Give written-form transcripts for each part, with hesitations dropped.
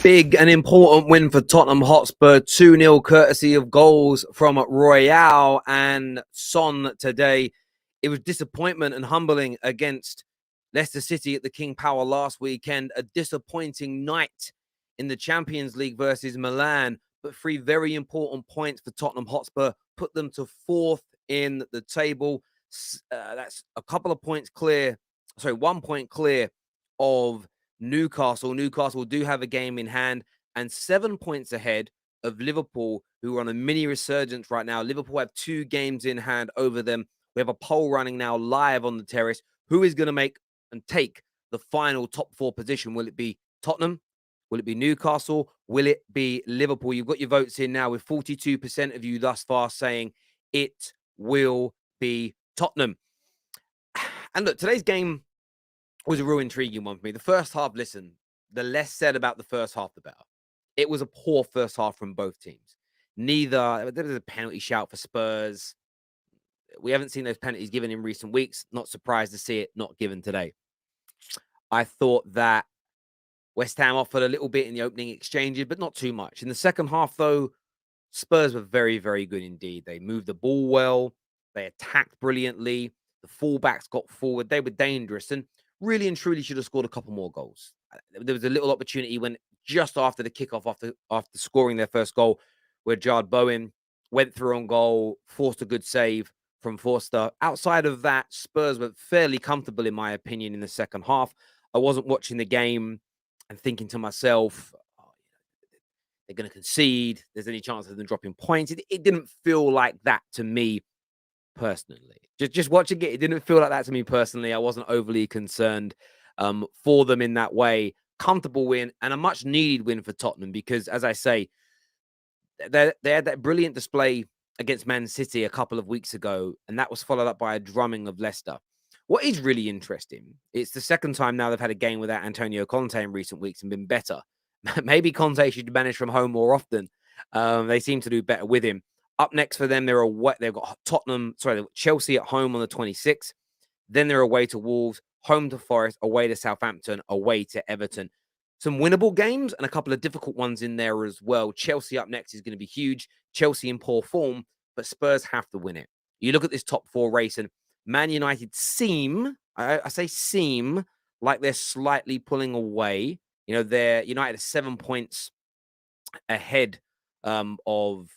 Big and important win for Tottenham Hotspur, 2-0 courtesy of goals from Royale and Son today. It was disappointment and humbling against Leicester City at the King Power last weekend. A disappointing night in the Champions League versus Milan, but 3 very important points for Tottenham Hotspur put them to 4th in the table. That's a couple of points clear, 1 point clear of Newcastle. Newcastle do have a game in hand and 7 points ahead of Liverpool, who are on a mini resurgence right now. Liverpool have 2 games in hand over them. We have a poll running now live on the terrace. Who is going to make and take the final top 4 position? Will it be Tottenham? Will it be Newcastle? Will it be Liverpool? You've got your votes in now with 42% of you thus far saying it will be Tottenham. And look, today's game was a real intriguing one for me. The first half, listen, the less said about the first half, the better. It was a poor first half from both teams. There was a penalty shout for Spurs. We haven't seen those penalties given in recent weeks. Not surprised to see it not given today. I thought that West Ham offered a little bit in the opening exchanges, but not too much. In the second half, though, Spurs were very, very good indeed. They moved the ball well. They attacked brilliantly. The fullbacks got forward. They were dangerous and really and truly should have scored a couple more goals. There was a little opportunity when just after the kickoff, after scoring their first goal, where Jard Bowen went through on goal, forced a good save from Forster. Outside of that, Spurs were fairly comfortable, in my opinion, in the second half. I wasn't watching the game and thinking to myself, they're going to concede. There's any chance of them dropping points. It didn't feel like that to me personally. Just watching it didn't feel like that to me personally. I wasn't overly concerned for them in that way. Comfortable win and a much needed win for Tottenham because, as I say, they had that brilliant display against Man City a couple of weeks ago, and that was followed up by a drumming of Leicester. What is really interesting, it's the second time now they've had a game without Antonio Conte in recent weeks and been better. Maybe Conte should manage from home more often. They seem to do better with him. Up next for them, they've got Chelsea at home on the 26th. Then they're away to Wolves, home to Forest, away to Southampton, away to Everton. Some winnable games and a couple of difficult ones in there as well. Chelsea up next is going to be huge. Chelsea in poor form, but Spurs have to win it. You look at this top 4 race and Man United seem, I say seem, like they're slightly pulling away. You know, they're United are 7 points ahead of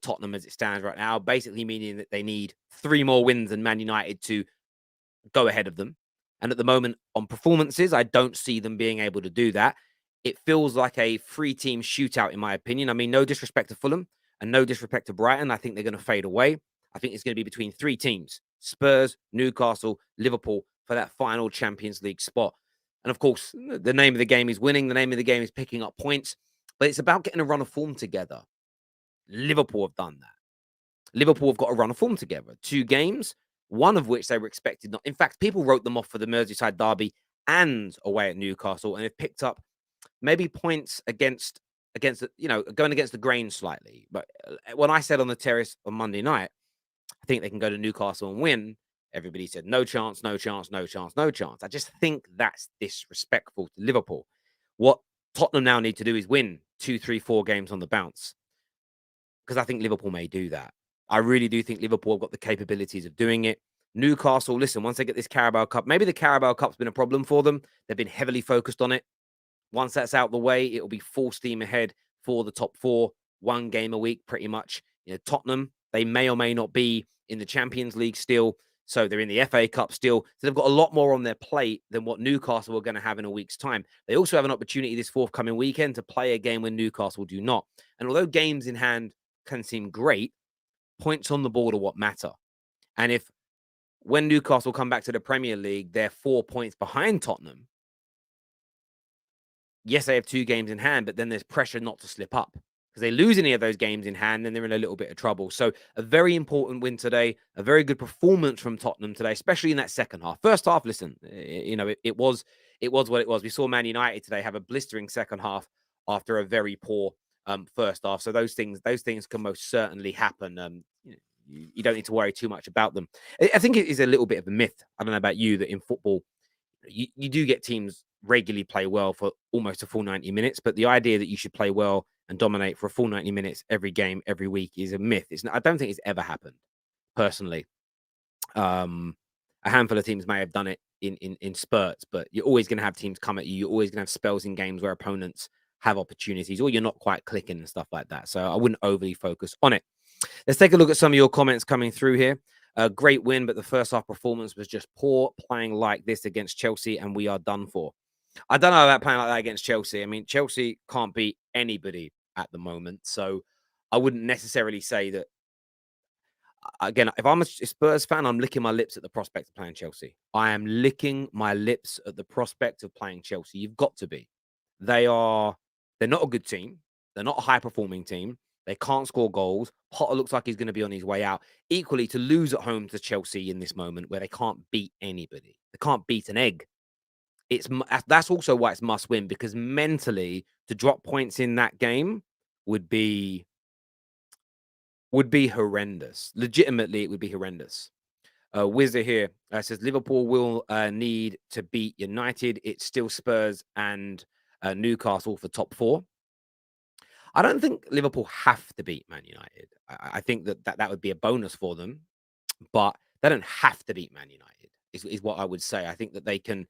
Tottenham as it stands right now, basically meaning that they need 3 more wins than Man United to go ahead of them. And at the moment, on performances, I don't see them being able to do that. It feels like a 3-team shootout, in my opinion. I mean, no disrespect to Fulham and no disrespect to Brighton. I think they're going to fade away. I think it's going to be between 3 teams, Spurs, Newcastle, Liverpool, for that final Champions League spot. And of course, the name of the game is winning. The name of the game is picking up points. But it's about getting a run of form together. Liverpool have done that. Liverpool have got a run of form together. 2 games, one of which they were expected not. In fact, people wrote them off for the Merseyside derby and away at Newcastle, and they've picked up maybe points against going against the grain slightly. But when I said on the terrace on Monday night, I think they can go to Newcastle and win, everybody said no chance, no chance, no chance, no chance. I just think that's disrespectful to Liverpool. What Tottenham now need to do is win 2, 3, 4 games on the bounce, because I think Liverpool may do that. I really do think Liverpool have got the capabilities of doing it. Newcastle, listen, once they get this Carabao Cup, maybe the Carabao Cup's been a problem for them. They've been heavily focused on it. Once that's out the way, it'll be full steam ahead for the top 4, 1 game a week, pretty much. You know, Tottenham, they may or may not be in the Champions League still. So they're in the FA Cup still. So they've got a lot more on their plate than what Newcastle are going to have in a week's time. They also have an opportunity this forthcoming weekend to play a game when Newcastle do not. And although games in hand can seem great, points on the board are what matter. And if when Newcastle come back to the Premier League, they're 4 points behind Tottenham. Yes, they have 2 games in hand, but then there's pressure not to slip up. Because they lose any of those games in hand, then they're in a little bit of trouble. So a very important win today, a very good performance from Tottenham today, especially in that second half. First half, listen, it was what it was. We saw Man United today have a blistering second half after a very poor first half. So those things can most certainly happen. You don't need to worry too much about them. I think it is a little bit of a myth. I don't know about you, that in football, you do get teams regularly play well for almost a full 90 minutes. But the idea that you should play well and dominate for a full 90 minutes every game, every week is a myth. I don't think it's ever happened, personally. A handful of teams may have done it in spurts, but you're always going to have teams come at you. You're always going to have spells in games where opponents have opportunities or you're not quite clicking and stuff like that. So I wouldn't overly focus on it. Let's take a look at some of your comments coming through here. A great win, but the first half performance was just poor. Playing like this against Chelsea, and we are done for. I don't know about playing like that against Chelsea. I mean, Chelsea can't beat anybody at the moment, so I wouldn't necessarily say that. Again, if I'm a Spurs fan, I'm licking my lips at the prospect of playing Chelsea. I am licking my lips at the prospect of playing Chelsea. You've got to be. They're not a good team. They're not a high-performing team. They can't score goals. Potter looks like he's going to be on his way out. Equally, to lose at home to Chelsea in this moment where they can't beat anybody. They can't beat an egg. That's also why it's must win, because mentally to drop points in that game would be horrendous. Legitimately, it would be horrendous. Wizard here says Liverpool will need to beat United. It's still Spurs and Newcastle for top 4. I don't think Liverpool have to beat Man United. I think that would be a bonus for them, but they don't have to beat Man United. Is what I would say. I think they can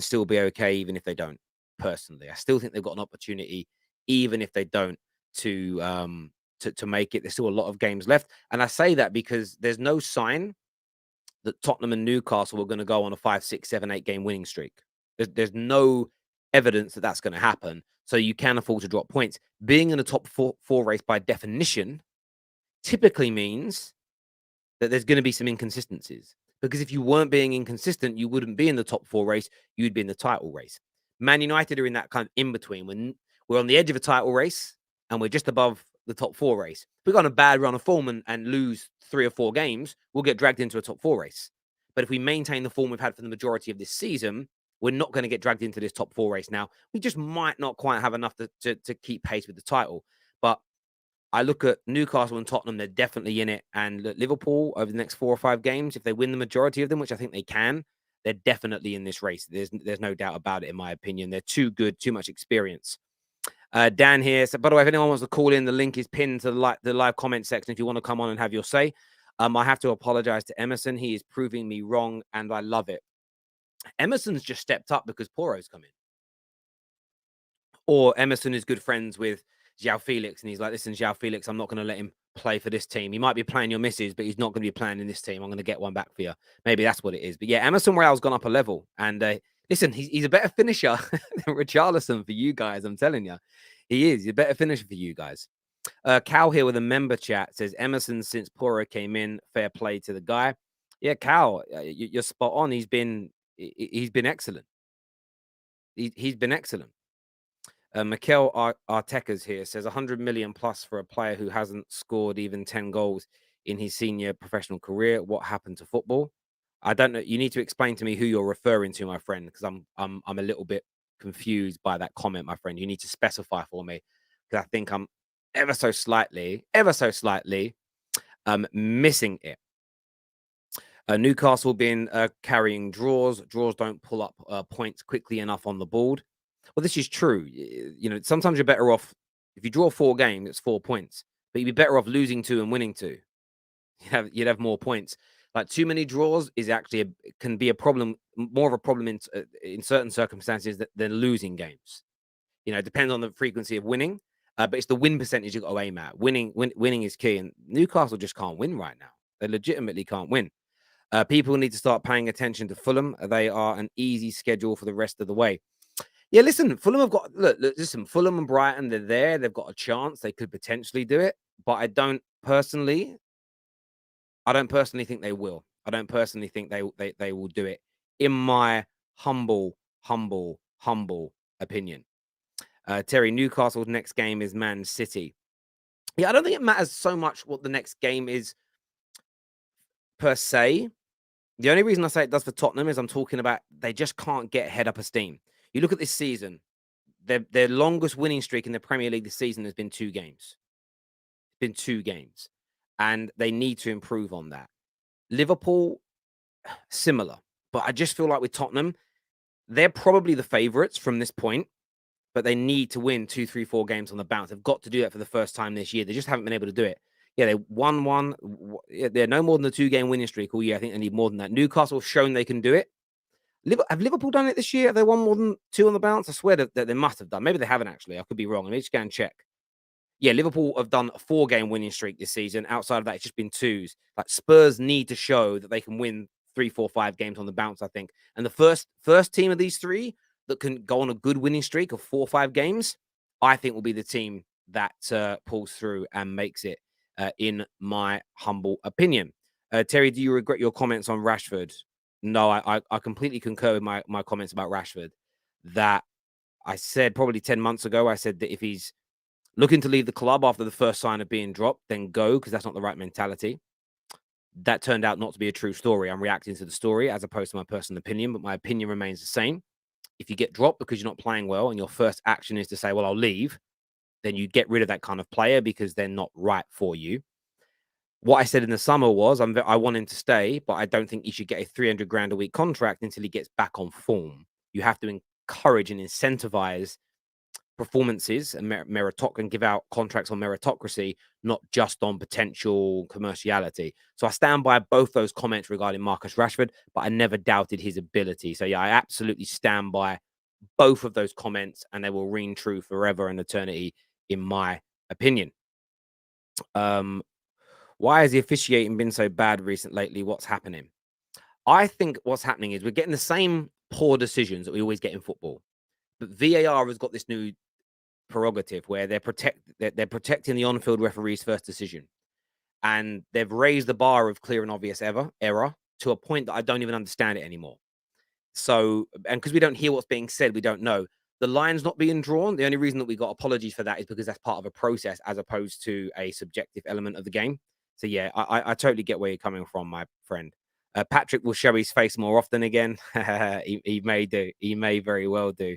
still be okay even if they don't. Personally, I still think they've got an opportunity, even if they don't, to make it. There's still a lot of games left, and I say that because there's no sign that Tottenham and Newcastle are going to go on a 5, 6, 7, 8 game winning streak. There's no evidence that that's going to happen. So you can afford to drop points. Being in a top four race by definition typically means that there's going to be some inconsistencies. Because if you weren't being inconsistent, you wouldn't be in the top 4 race. You'd be in the title race. Man United are in that kind of in between. When we're on the edge of a title race and we're just above the top 4 race. If we go on a bad run of form and lose 3 or 4 games, we'll get dragged into a top 4 race. But if we maintain the form we've had for the majority of this season, we're not going to get dragged into this top 4 race now. We just might not quite have enough to keep pace with the title. But I look at Newcastle and Tottenham, they're definitely in it. And Liverpool, over the next 4 or 5 games, if they win the majority of them, which I think they can, they're definitely in this race. There's no doubt about it, in my opinion. They're too good, too much experience. Dan here. So, by the way, if anyone wants to call in, the link is pinned to the live comment section if you want to come on and have your say. I have to apologize to Emerson. He is proving me wrong, and I love it. Emerson's just stepped up because Poro's come in. Or Emerson is good friends with João Felix, and he's like, listen, João Felix, I'm not going to let him play for this team. He might be playing your misses, but he's not going to be playing in this team. I'm going to get one back for you. Maybe that's what it is. But yeah, Emerson Royale's gone up a level. And listen, he's a better finisher than Richarlison for you guys. I'm telling you. He is. He's a better finisher for you guys. Cal here with a member chat says, Emerson, since Poro came in, fair play to the guy. Yeah, Cal, you're spot on. He's been excellent. He's been excellent. Mikel Artekas here says 100 million plus for a player who hasn't scored even 10 goals in his senior professional career. What happened to football? I don't know. You need to explain to me who you're referring to, my friend, because I'm a little bit confused by that comment, my friend. You need to specify for me, because I think I'm ever so slightly missing it. Newcastle been carrying draws. Draws don't pull up points quickly enough on the board. Well, this is true. You know, sometimes you're better off if you draw 4 games, it's 4 points, but you'd be better off losing 2 and winning 2. You'd have more points. Like too many draws is actually can be a problem, more of a problem in certain circumstances than losing games. You know, it depends on the frequency of winning, but it's the win percentage you got to aim at. Winning is key, and Newcastle just can't win right now. They legitimately can't win. People need to start paying attention to Fulham. They are an easy schedule for the rest of the way. Yeah, listen, Fulham have got listen, Fulham and Brighton, they're there. They've got a chance. They could potentially do it, but I don't personally think they will. I don't personally think they will do it, in my humble opinion. Terry, Newcastle's next game is Man City. Yeah, I don't think it matters so much what the next game is per se. The only reason I say it does for Tottenham is I'm talking about they just can't get head up a steam. You look at this season, their longest winning streak in the Premier League this season has been 2 games. It's been 2 games. And they need to improve on that. Liverpool, similar. But I just feel like with Tottenham, they're probably the favourites from this point, but they need to win 2, 3, 4 games on the bounce. They've got to do that for the first time this year. They just haven't been able to do it. Yeah, they won one. They're no more than a 2-game winning streak all year. I think they need more than that. Newcastle have shown they can do it. Have Liverpool done it this year? Have they won more than 2 on the bounce? I swear that they must have done. Maybe they haven't actually. I could be wrong. Let me just go and check. Yeah, Liverpool have done a 4-game winning streak this season. Outside of that, it's just been 2s. Like Spurs need to show that they can win 3, 4, 5 games on the bounce, I think. And the first team of these 3 that can go on a good winning streak of 4 or 5 games, I think will be the team that pulls through and makes it, in my humble opinion. Terry, do you regret your comments on Rashford? No, I completely concur with my comments about Rashford. That I said probably 10 months ago, I said that if he's looking to leave the club after the first sign of being dropped, then go, because that's not the right mentality. That turned out not to be a true story. I'm reacting to the story as opposed to my personal opinion, but my opinion remains the same. If you get dropped because you're not playing well and your first action is to say, well, I'll leave, then you get rid of that kind of player because they're not right for you. What I said in the summer was I want him to stay, but I don't think he should get a 300 grand a week contract until he gets back on form. You have to encourage and incentivize performances and and give out contracts on meritocracy, not just on potential commerciality. So I stand by both those comments regarding Marcus Rashford, but I never doubted his ability. So yeah, I absolutely stand by both of those comments, and they will ring true forever and eternity, in my opinion. Why has the officiating been so bad lately? What's happening? I think what's happening is we're getting the same poor decisions that we always get in football, but VAR has got this new prerogative where they're protecting the on-field referee's first decision, and they've raised the bar of clear and obvious error to a point that I don't even understand it anymore. So, and because we don't hear what's being said, we don't know. The line's not being drawn. The only reason that we got apologies for that is because that's part of a process as opposed to a subjective element of the game. So yeah, I totally get where you're coming from, my friend. Patrick will show his face more often again. He may do. He may very well do.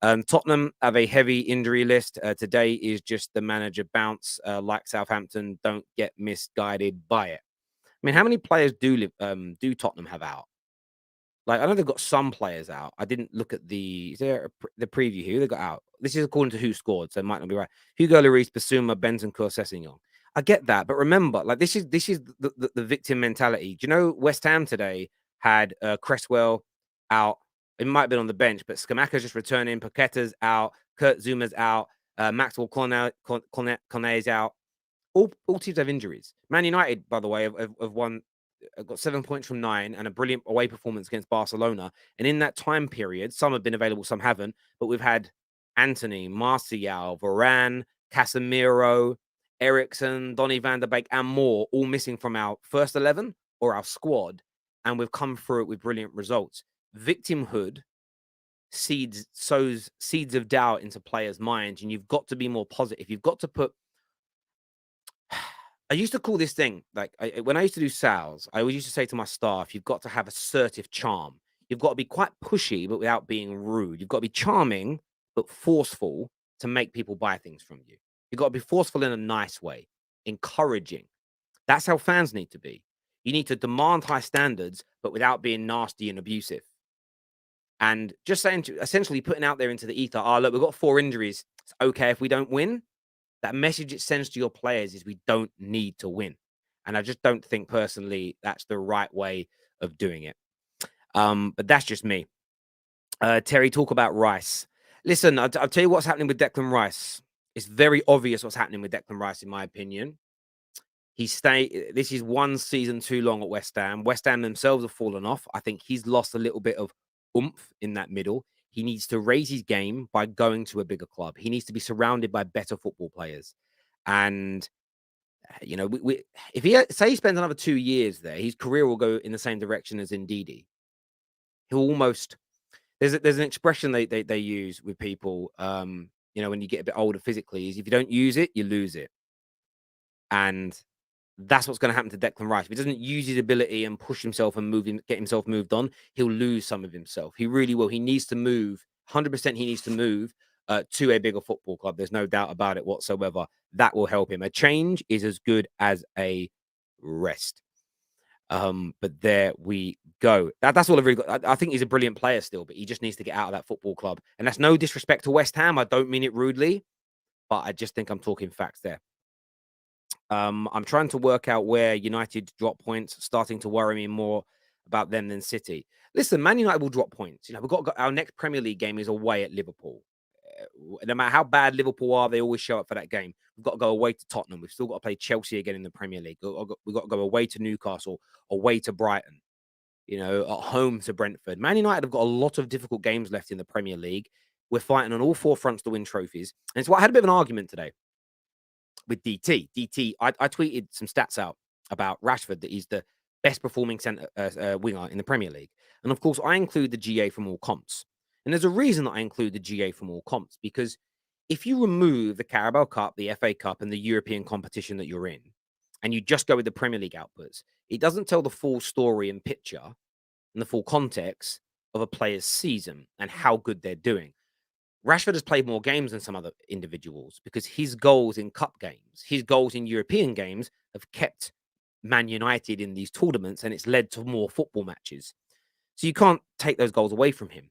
Tottenham have a heavy injury list. Today is just the manager bounce. Like Southampton, don't get misguided by it. I mean, how many players do Tottenham have out? Like, I know they've got some players out. I didn't look at the preview here. They got out. This is according to who scored, so it might not be right. Hugo Lloris, Basuma, Bentancur, Sessegnon. I get that, but remember, like this is the victim mentality. Do you know West Ham today had Cresswell out? It might have been on the bench, but Scamacca's just returning. Paqueta's out. Kurt Zuma's out. Maxwell Cornet's out. All teams have injuries. Man United, by the way, have won. Got 7 points from 9 and a brilliant away performance against Barcelona. And in that time period, some have been available, some haven't. But we've had Anthony, Martial, Varane, Casemiro, Ericsson, Donny van der Beek, and more, all missing from our first 11 or our squad. And we've come through it with brilliant results. Victimhood sows seeds of doubt into players' minds, and you've got to be more positive. You've got to put. I used to call this thing, like, when I used to do sales, I always used to say to my staff, you've got to have assertive charm. You've got to be quite pushy, but without being rude. You've got to be charming, but forceful to make people buy things from you. You've got to be forceful in a nice way, encouraging. That's how fans need to be. You need to demand high standards, but without being nasty and abusive. And just saying, essentially putting out there into the ether, oh, look, we've got 4 injuries. It's okay if we don't win. That message it sends to your players is we don't need to win. And I just don't think personally that's the right way of doing it. But that's just me. Terry, talk about Rice. Listen, I'll tell you what's happening with Declan Rice. It's very obvious what's happening with Declan Rice, in my opinion. This is one season too long at West Ham. West Ham themselves have fallen off. I think he's lost a little bit of oomph in that middle. He needs to raise his game by going to a bigger club. He needs to be surrounded by better football players. And, you know, if he spends another 2 years there, his career will go in the same direction as Ndidi. He'll almost, there's an expression they use with people, you know, when you get a bit older physically, is if you don't use it, you lose it. And that's what's going to happen to Declan Rice. If he doesn't use his ability and push himself and get himself moved on, he'll lose some of himself. He really will. He needs to move. 100% he needs to move to a bigger football club. There's no doubt about it whatsoever. That will help him. A change is as good as a rest. But there we go. That's all I've really got. I think he's a brilliant player still, but he just needs to get out of that football club. And that's no disrespect to West Ham. I don't mean it rudely, but I just think I'm talking facts there. I'm trying to work out where United drop points, starting to worry me more about them than City. Listen, Man United will drop points. We've got our next Premier League game is away at Liverpool. No matter how bad Liverpool are, they always show up for that game. We've got to go away to Tottenham. We've still got to play Chelsea again in the Premier League. We've got to go away to Newcastle, away to Brighton, at home to Brentford. Man United have got a lot of difficult games left in the Premier League. We're fighting on all four fronts to win trophies. And so I had a bit of an argument today with DT. I tweeted some stats out about Rashford that he's the best performing centre winger in the Premier League. And of course, I include the GA from all comps. And there's a reason that I include the GA from all comps, because if you remove the Carabao Cup, the FA Cup, and the European competition that you're in, and you just go with the Premier League outputs, it doesn't tell the full story and picture and the full context of a player's season and how good they're doing. Rashford has played more games than some other individuals because his goals in cup games, his goals in European games have kept Man United in these tournaments, and it's led to more football matches. So you can't take those goals away from him.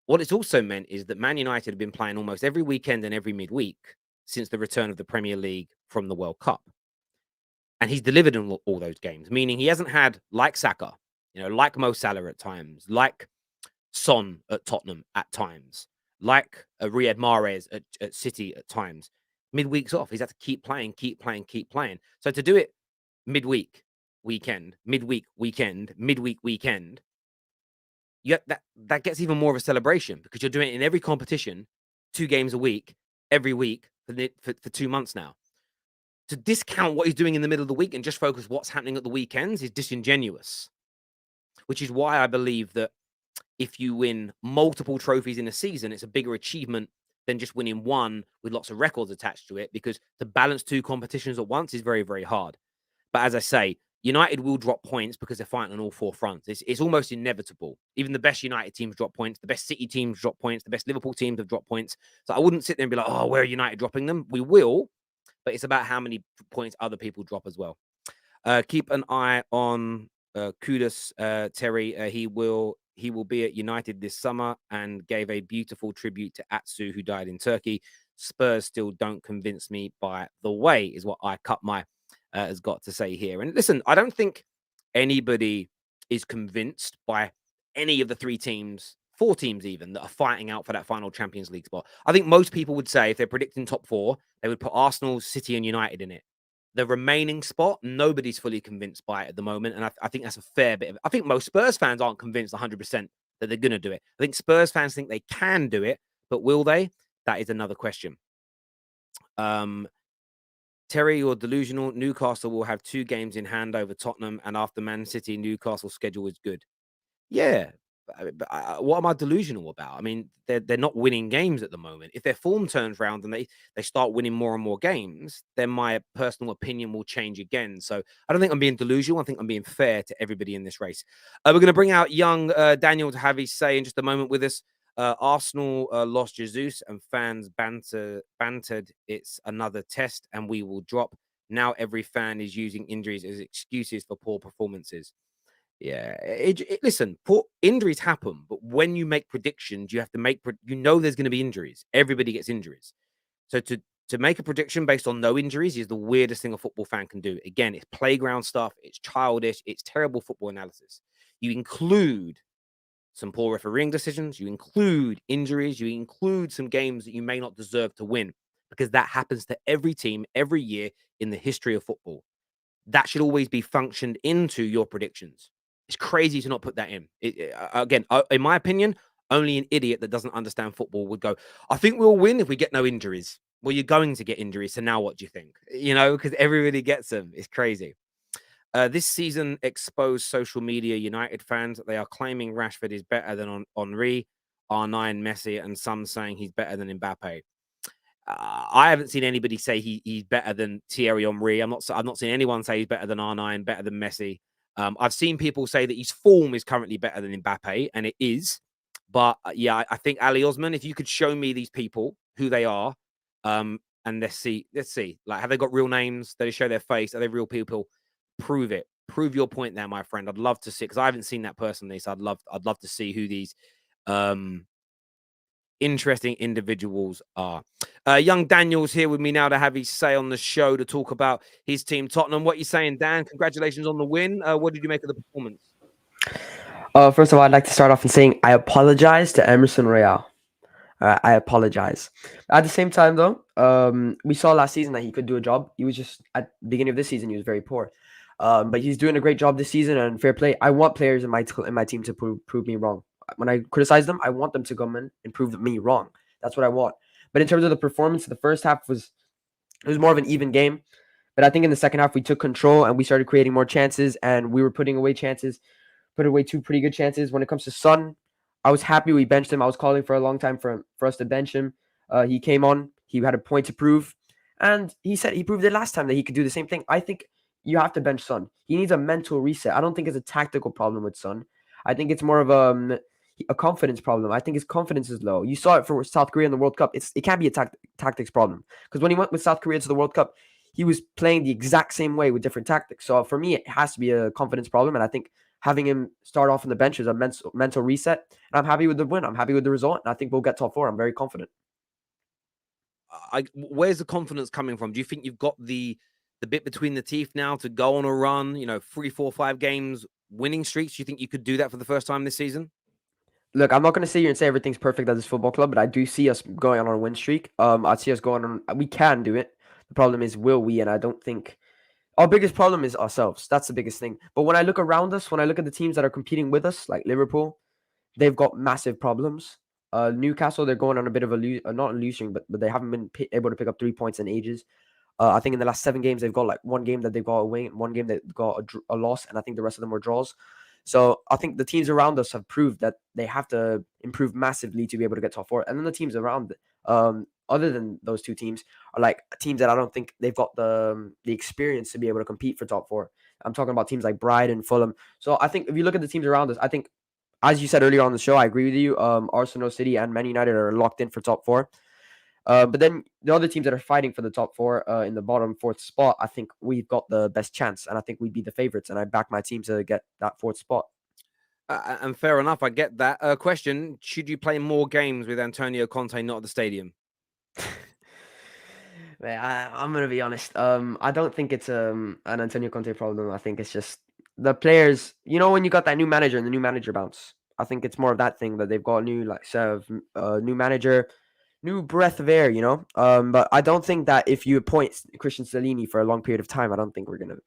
What it's also meant is that Man United have been playing almost every weekend and every midweek since the return of the Premier League from the World Cup. And he's delivered in all those games, meaning he hasn't had, like Saka, like Mo Salah at times, like Son at Tottenham at times, like Riyad Mahrez at City at times. Midweek's off. He's had to keep playing, keep playing, keep playing. So to do it midweek, weekend, midweek, weekend, midweek, weekend, that gets even more of a celebration because you're doing it in every competition, 2 games a week, every week for 2 months now. To discount what he's doing in the middle of the week and just focus what's happening at the weekends is disingenuous, which is why I believe that if you win multiple trophies in a season, it's a bigger achievement than just winning one with lots of records attached to it, because to balance 2 competitions at once is very, very hard. But as I say, United will drop points because they're fighting on all 4 fronts. It's almost inevitable. Even the best United teams drop points. The best City teams drop points. The best Liverpool teams have dropped points. So I wouldn't sit there and be like, oh, where are United dropping them? We will, but it's about how many points other people drop as well. Keep an eye on Kudus, Terry. He will be at United this summer and gave a beautiful tribute to Atsu, who died in Turkey. Spurs still don't convince me, by the way, is what I cut my has got to say here. And listen, I don't think anybody is convinced by any of the 3 teams, 4 teams even, that are fighting out for that final Champions League spot. I think most people would say if they're predicting top 4, they would put Arsenal, City, and United in it. The remaining spot, nobody's fully convinced by it at the moment. And I think that's a fair bit of it. I think most Spurs fans aren't convinced 100% that they're going to do it. I think Spurs fans think they can do it, but will they? That is another question. Terry, you're delusional. Newcastle will have 2 games in hand over Tottenham, and after Man City, Newcastle's schedule is good. Yeah, but what am I delusional about? I mean, they're not winning games at the moment. If their form turns around and they start winning more and more games, then my personal opinion will change again. So I don't think I'm being delusional. I think I'm being fair to everybody in this race. We're going to bring out young Daniel to have his say in just a moment with us. Arsenal lost Jesus and fans bantered. It's another test and we will drop. Now every fan is using injuries as excuses for poor performances. Yeah, listen, poor injuries happen, but when you make predictions, you have to make, there's going to be injuries. Everybody gets injuries. So to make a prediction based on no injuries is the weirdest thing a football fan can do. Again, it's playground stuff. It's childish. It's terrible football analysis. You include some poor refereeing decisions. You include injuries. You include some games that you may not deserve to win, because that happens to every team every year in the history of football. That should always be functioned into your predictions. It's crazy to not put that in. Again, in my opinion, only an idiot that doesn't understand football would go, I think we'll win if we get no injuries. Well, you're going to get injuries. So now what do you think? Because everybody gets them. It's crazy. This season exposed social media United fans. They are claiming Rashford is better than Henry, R9, Messi, and some saying he's better than Mbappe. I haven't seen anybody say he's better than Thierry Henry. I've not seen anyone say he's better than R9, better than Messi. I've seen people say that his form is currently better than Mbappe, and it is. But yeah, I think Ali Osman, if you could show me these people, who they are, and let's see, like, have they got real names? Do they show their face? Are they real people? Prove it. prove your point there, my friend. I'd love to see, because I haven't seen that personally, so I'd love to see who these interesting individuals are. Young Daniel's here with me now to have his say on the show to talk about his team, Tottenham. What are you saying, Dan? Congratulations on the win. What did you make of the performance? First of all, I'd like to start off in saying I apologize to Emerson Royale. I apologize. At the same time, though, we saw last season that he could do a job. He was just at the beginning of this season, he was very poor. But he's doing a great job this season, and fair play. I want players in my team to prove me wrong. When I criticize them, I want them to come in and prove me wrong. That's what I want. But in terms of the performance, the first half was more of an even game. But I think in the second half we took control and we started creating more chances, and we were putting away two pretty good chances. When it comes to Son, I was happy we benched him. I was calling for a long time for us to bench him. He came on. He had a point to prove. And he proved it last time that he could do the same thing. I think you have to bench Son. He needs a mental reset. I don't think it's a tactical problem with Son. I think it's more of a confidence problem. I think his confidence is low. You saw it for South Korea in the World Cup. It can't be a tactics problem. Because when he went with South Korea to the World Cup, he was playing the exact same way with different tactics. So for me, it has to be a confidence problem. And I think having him start off on the bench is a mental reset. And I'm happy with the win. I'm happy with the result. And I think we'll get top four. I'm very confident. Where's the confidence coming from? Do you think you've got the bit between the teeth now to go on a run, 3, 4, 5 games winning streaks? Do you think you could do that for the first time this season? Look, I'm not going to sit here and say everything's perfect at this football club, but I do see us going on a win streak. I see us going on. We can do it. The problem is, will we? And I don't think our biggest problem is ourselves. That's the biggest thing. But when I look around us, when I look at the teams that are competing with us, like Liverpool, they've got massive problems. Newcastle, they're going on a bit of not a losing, but they haven't been able to pick up 3 points in ages. I think in the last 7 games, they've got like one game that they've got a win, one game that got a loss, and I think the rest of them were draws. So I think the teams around us have proved that they have to improve massively to be able to get top four. And then the teams around, other than those two teams, are like teams that I don't think they've got the experience to be able to compete for top four. I'm talking about teams like Brighton, Fulham. So I think if you look at the teams around us, I think, as you said earlier on the show, I agree with you. Arsenal, City, and Man United are locked in for top four. But then the other teams that are fighting for the top four in the bottom 4th spot, I think we've got the best chance, and I think we'd be the favorites, and I back my team to get that 4th spot. And fair enough, I get that. Question, should you play more games with Antonio Conte not at the stadium? I'm going to be honest. I don't think it's an Antonio Conte problem. I think it's just the players. When you got that new manager and the new manager bounce, I think it's more of that thing that they've got a new set of new manager, new breath of air, But I don't think that if you appoint Christian Stellini for a long period of time, I don't think we're gonna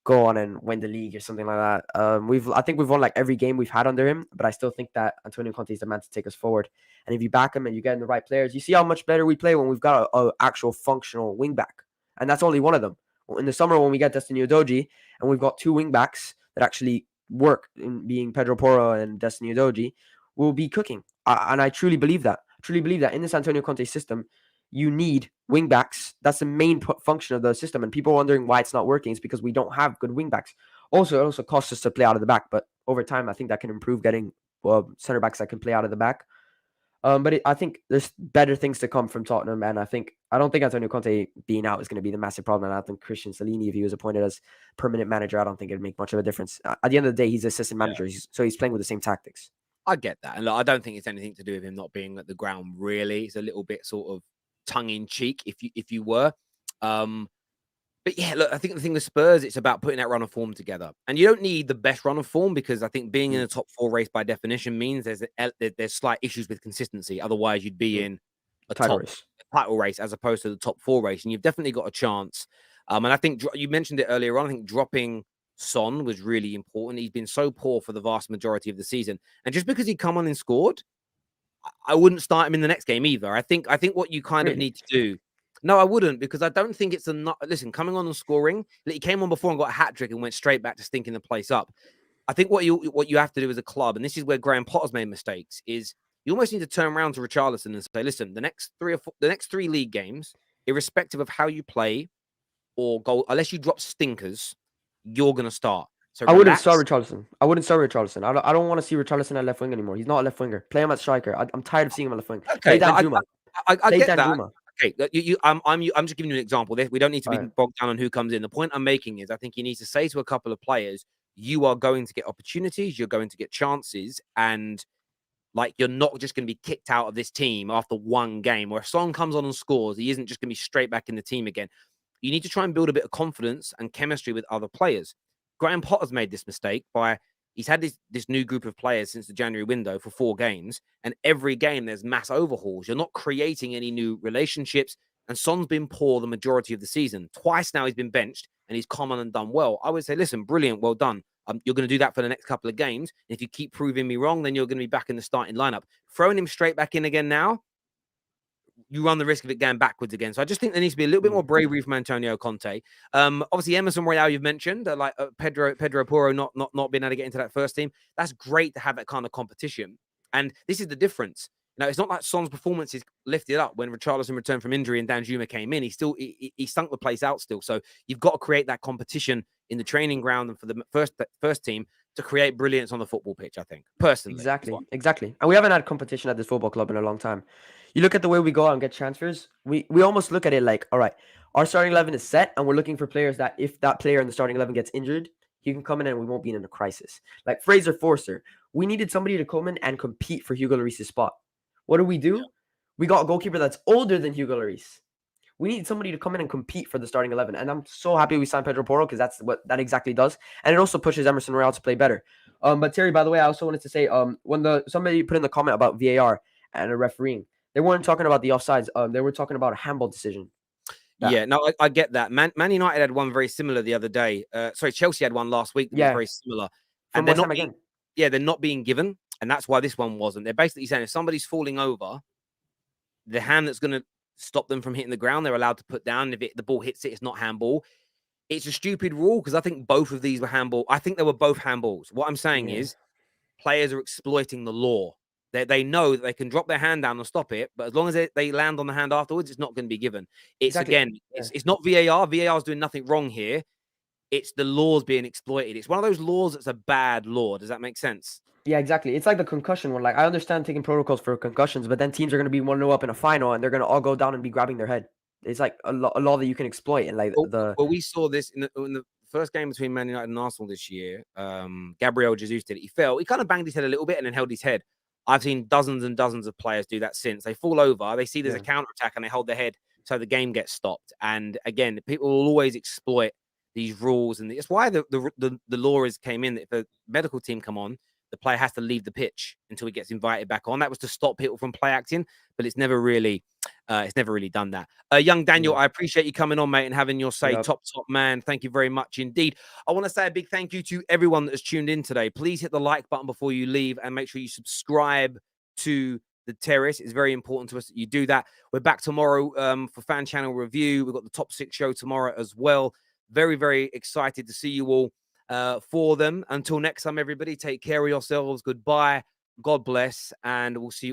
go on and win the league or something like that. I think we've won like every game we've had under him, but I still think that Antonio Conte is the man to take us forward. And if you back him and you get in the right players, you see how much better we play when we've got a actual functional wing back, and that's only one of them. In the summer when we get Destiny Udogie and we've got 2 wing backs that actually work, in being Pedro Porro and Destiny Udogie, we'll be cooking. And I truly believe that. In this Antonio Conte system, you need wing backs. That's the main function of the system. And people are wondering why it's not working. It's because we don't have good wing backs. Also, it also costs us to play out of the back. But over time, I think that can improve, getting center backs that can play out of the back. But I think there's better things to come from Tottenham. And I don't think Antonio Conte being out is going to be the massive problem. And I think Christian Stellini, if he was appointed as permanent manager, I don't think it'd make much of a difference. At the end of the day, he's assistant manager. So he's playing with the same tactics. I get that. And look, I don't think it's anything to do with him not being at the ground, really. It's a little bit sort of tongue-in-cheek, if you were. But yeah, look, I think the thing with Spurs, it's about putting that run of form together. And you don't need the best run of form, because I think being in a top 4 race by definition means there's slight issues with consistency. Otherwise, you'd be in a title race as opposed to the top 4 race. And you've definitely got a chance. And I think you mentioned it earlier on. I think dropping Son was really important. He's been so poor for the vast majority of the season. And just because he come on and scored, I wouldn't start him in the next game either. I think what you kind of need to do. No, I wouldn't, because I don't think it's enough. Listen, coming on and scoring, he came on before and got a hat trick and went straight back to stinking the place up. I think what you have to do as a club, and this is where Graham Potter's made mistakes, is you almost need to turn around to Richarlison and say, listen, the next 3 league games, irrespective of how you play or goal, unless you drop stinkers, you're going to start. So I wouldn't start Richarlison. I don't want to see Richarlison at left wing anymore. He's not a left winger. Play him at striker. I'm tired of seeing him at left wing. Okay, play Danjuma. I get that. Okay, I'm just giving you an example. We don't need to be Alright. bogged down on who comes in. The point I'm making is I think he needs to say to a couple of players, you are going to get opportunities, you're going to get chances, and like you're not just going to be kicked out of this team after one game. Or if someone comes on and scores, he isn't just going to be straight back in the team again. You need to try and build a bit of confidence and chemistry with other players. Graham Potter's made this mistake by he's had this new group of players since the January window for 4 games, and every game there's mass overhauls. You're not creating any new relationships, and Son's been poor the majority of the season. Twice now he's been benched, and he's come on and done well. I would say, listen, brilliant, well done. You're going to do that for the next couple of games. If you keep proving me wrong, then you're going to be back in the starting lineup. Throwing him straight back in again now, you run the risk of it going backwards again. So I just think there needs to be a little bit more bravery from Antonio Conte. Obviously, Emerson Royale, you've mentioned, Pedro Porro not being able to get into that first team. That's great to have that kind of competition. And this is the difference. Now, it's not like Son's performances lifted up when Richarlison returned from injury and Danjuma came in. He stunk the place out still. So you've got to create that competition in the training ground and for the first team to create brilliance on the football pitch, I think, personally. Exactly. And we haven't had competition at this football club in a long time. You look at the way we go out and get transfers, we almost look at it like, all right, our starting 11 is set, and we're looking for players that if that player in the starting 11 gets injured, he can come in and we won't be in a crisis. Like Fraser Forster, we needed somebody to come in and compete for Hugo Lloris's spot. What do? Yeah. We got a goalkeeper that's older than Hugo Lloris. We need somebody to come in and compete for the starting 11. And I'm so happy we signed Pedro Porro because that's what that exactly does. And it also pushes Emerson Royale to play better. But Terry, by the way, I also wanted to say, when somebody put in the comment about VAR and a refereeing, they weren't talking about the offsides. They were talking about a handball decision. Yeah, no, I get that. Man United had one very similar the other day. Chelsea had one last week that was very similar. And they're not being given. And that's why this one wasn't. They're basically saying if somebody's falling over, the hand that's going to stop them from hitting the ground, they're allowed to put down. If the ball hits it, it's not handball. It's a stupid rule because I think both of these were handball. I think they were both handballs. What I'm saying is players are exploiting the law. They know that they can drop their hand down and stop it, but as long as they land on the hand afterwards, it's not going to be given. It's it's not VAR. VAR is doing nothing wrong here. It's the laws being exploited. It's one of those laws that's a bad law. Does that make sense? Yeah, exactly. It's like the concussion one. Like I understand taking protocols for concussions, but then teams are going to be 1-0 up in a final, and they're going to all go down and be grabbing their head. It's like a law that you can exploit, and like we saw this in the first game between Man United and Arsenal this year. Gabriel Jesus did it. He fell. He kind of banged his head a little bit and then held his head. I've seen dozens and dozens of players do that since. They fall over, they see there's a counter attack, and they hold their head, so the game gets stopped. And again, people will always exploit these rules, and it's why the law came in that if a medical team come on, the player has to leave the pitch until he gets invited back on. That was to stop people from play acting, but it's never really done that. Young Daniel, I appreciate you coming on, mate, and having your say. Top man. Thank you very much indeed. I want to say a big thank you to everyone that has tuned in today. Please hit the like button before you leave and make sure you subscribe to the Terrace. It's very important to us that you do that. We're back tomorrow for Fan Channel Review. We've got the Top 6 show tomorrow as well. Very, very excited to see you all for them. Until next time, everybody, take care of yourselves. Goodbye. God bless. And we'll see you